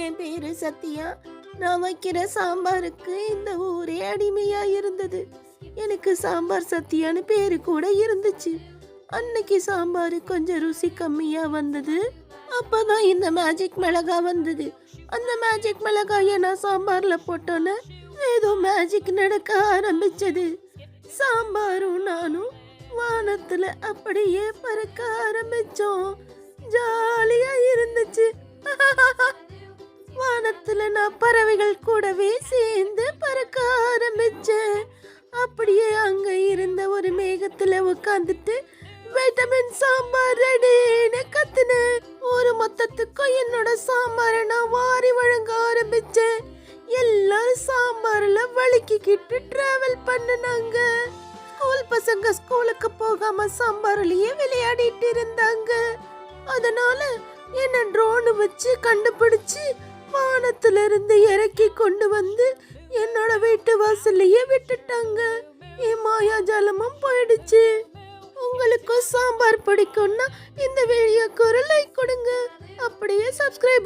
என் பேரு சத்யா. நான் வைக்கிற சாம்பாருக்கு இந்த ஊரே அடிமையா இருந்தது. எனக்கு சாம்பார் சத்யான்னு பேரு கூட இருந்துச்சு. அன்னைக்கு சாம்பார் கொஞ்சம் ருசி கம்மியா வந்தது. அப்பதான் இந்த மேஜிக் மிளகா வந்தது. அந்த மேஜிக் மிளகாய நான் சாம்பார்ல போட்டோன்னு ஏதோ மேஜிக் நடக்க ஆரம்பிச்சது. சாம்பாரும் நானும் வானத்துல அப்படியே பறக்க ஆரம்பிச்சோம். ஜாலியா இருந்துச்சு. வானத்துல நான் பறவைகள் கூடவே சேர்ந்து பறக்க ஆரம்பிச்சேன். அப்படியே அங்க இருந்த ஒரு மேகத்துல உட்காந்துட்டு வைட்டமின் சாம்பார் ரெடின்னு கத்துனேன். ஒரு மொத்தத்துக்கும் என்னோட சாம்பாரை நான் வாரி வழங்க ஆரம்பிச்சேன். எல்லாரும் சாம்பார்ல வலிக்கிட்டு டிராவல் பண்ணுனாங்க. ஸ்கூல் பசங்க ஸ்கூலுக்கு போகாம சாம்பார்லயே விளையாடிட்டு இருந்தாங்க. அதனால என்ன ட்ரோன் வச்சு கண்டுபிடிச்சு வானத்துல இருந்து இறக்கி கொண்டு வந்து என்னோட வீட்டு வாசல்லையே விட்டுட்டாங்க. என் மாயாஜாலமும் போயிடுச்சு. உங்களுக்கு சாம்பார் பிடிக்கும்னா இந்த வீடியோக்கு ஒரு லைக் கொடுங்க. அப்படியே சப்ஸ்கிரைப்